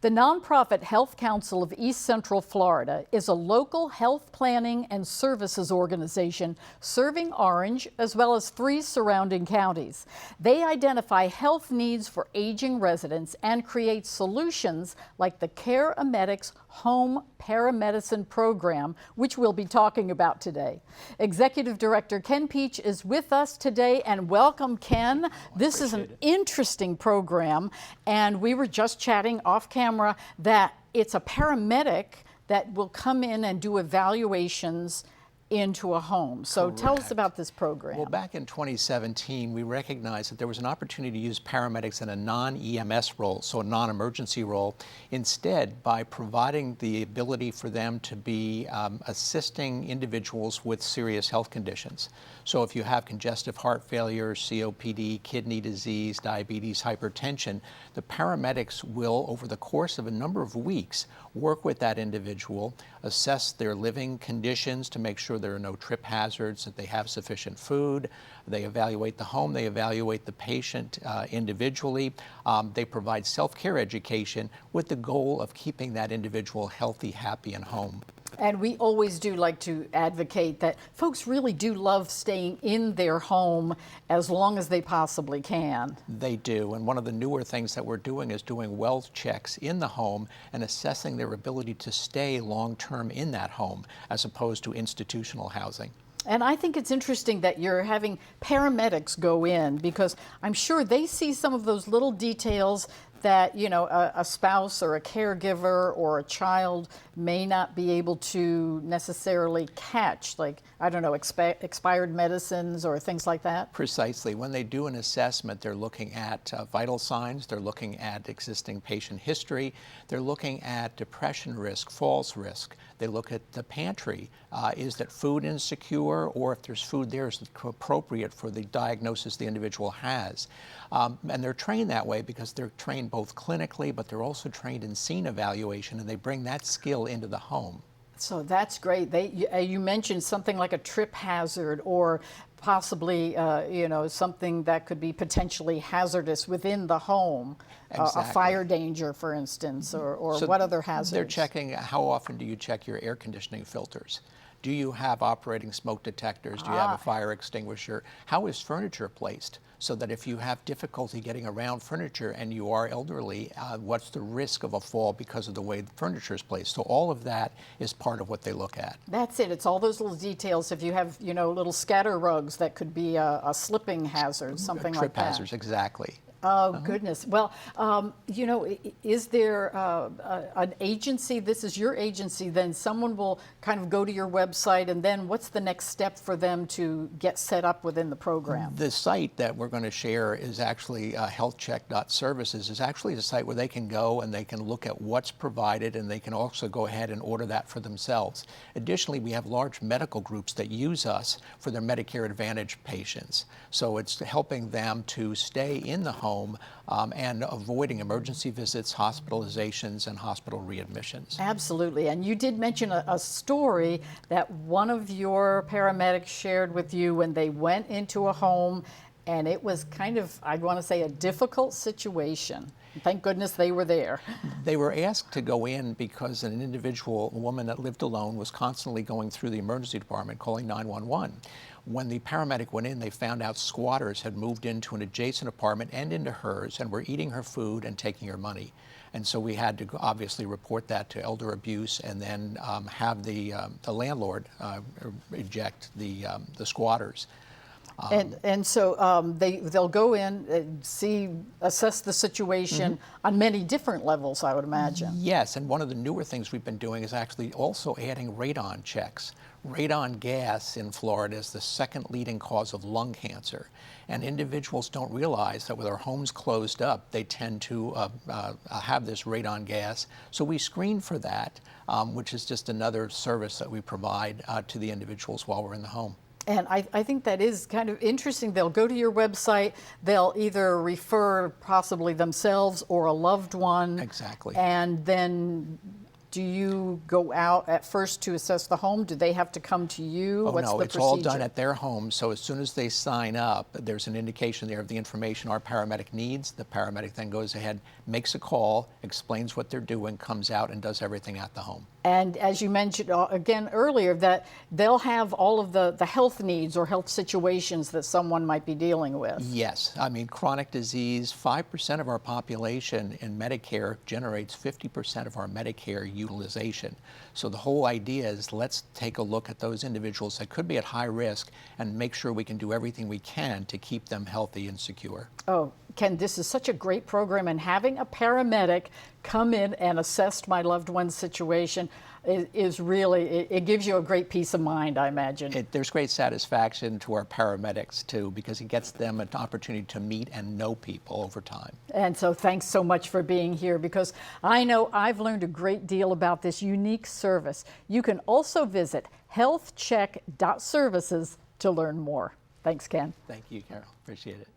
The nonprofit Health Council of East Central Florida is a local health planning and services organization serving Orange as well as 3 surrounding counties. They identify health needs for aging residents and create solutions like the Care-A-Medix home paramedicine program, which we'll be talking about today. Executive Director Ken Peach is with us today, and welcome, Ken. This is an interesting program, and we were just chatting off camera that it's a paramedic that will come in and do evaluations into a home. So tell us about this program. Well, back in 2017, we recognized that there was an opportunity to use paramedics in a non-EMS role, so a non-emergency role, instead by providing the ability for them to be assisting individuals with serious health conditions. So if you have congestive heart failure, COPD, kidney disease, diabetes, hypertension, the paramedics will, over the course of a number of weeks, work with that individual, assess their living conditions to make sure there are no trip hazards, that they have sufficient food. They evaluate the home, they evaluate the patient individually. They provide self-care education with the goal of keeping that individual healthy, happy, and home. And we always do like to advocate that folks really do love staying in their home as long as they possibly can. They do, and one of the newer things that we're doing is doing wealth checks in the home and assessing their ability to stay long-term in that home as opposed to institutional housing. And I think it's interesting that you're having paramedics go in, because I'm sure they see some of those little details that, you know, a spouse or a caregiver or a child may not be able to necessarily catch, like, I don't know, expired medicines or things like that? Precisely. When they do an assessment, they're looking at vital signs, they're looking at existing patient history, they're looking at depression risk, falls risk. They look at the pantry. Is that food insecure, or if there's food there, is it appropriate for the diagnosis the individual has? And they're trained that way because they're trained both clinically, but they're also trained in scene evaluation, and they bring that skill into the home. So that's great. You mentioned something like a trip hazard, or possibly you know, something that could be potentially hazardous within the home. Exactly. A fire danger, for instance, or So what other hazards? They're checking how often do you check your air conditioning filters? Do you have operating smoke detectors? Do you have a fire extinguisher? How is furniture placed? So that if you have difficulty getting around furniture and you are elderly, what's the risk of a fall because of the way the furniture is placed? So all of that is part of what they look at. That's it. It's all those little details. If you have, you know, little scatter rugs, that could be a slipping hazard, something like that. Trip hazards, exactly. Oh, goodness. Well, you know, is there an agency? This is your agency, then someone will kind of go to your website, and then what's the next step for them to get set up within the program? The site that we're going to share is actually healthcheck.services, is actually a site where they can go and they can look at what's provided, and they can also go ahead and order that for themselves. Additionally, we have large medical groups that use us for their Medicare Advantage patients. So it's helping them to stay in the home and avoiding emergency visits, hospitalizations, and hospital readmissions. Absolutely. And you did mention a story that one of your paramedics shared with you when they went into a home, and it was kind of, I'd want to say, a difficult situation. Thank goodness they were there. They were asked to go in because an individual, a woman that lived alone, was constantly going through the emergency department calling 911. When the paramedic went in, they found out squatters had moved into an adjacent apartment and into hers and were eating her food and taking her money. And so we had to obviously report that to elder abuse, and then have the landlord eject the squatters. And so they'll go in and assess the situation on many different levels, I would imagine. Yes, and one of the newer things we've been doing is actually also adding radon checks. Radon gas in Florida is the second leading cause of lung cancer. And individuals don't realize that with our homes closed up, they tend to have this radon gas. So we screen for that, which is just another service that we provide to the individuals while we're in the home. And I think that is kind of interesting. They'll go to your website, they'll either refer possibly themselves or a loved one. Exactly. And then do you go out at first to assess the home? Do they have to come to you? Oh, What's no, the it's all procedure? done at their home. So as soon as they sign up, there's an indication there of the information our paramedic needs. The paramedic then goes ahead, makes a call, explains what they're doing, comes out and does everything at the home. And as you mentioned again earlier, that they'll have all of the health needs or health situations that someone might be dealing with. Yes, I mean, chronic disease, 5% of our population in Medicare generates 50% of our Medicare utilization. So the whole idea is let's take a look at those individuals that could be at high risk and make sure we can do everything we can to keep them healthy and secure. Oh, Ken, this is such a great program, and having a paramedic come in and assess my loved one's situation is really, it gives you a great peace of mind, I imagine. There's great satisfaction to our paramedics too, because it gets them an opportunity to meet and know people over time. And so thanks so much for being here, because I know I've learned a great deal about this unique service. You can also visit healthcheck.services to learn more. Thanks, Ken. Thank you, Carol. Appreciate it.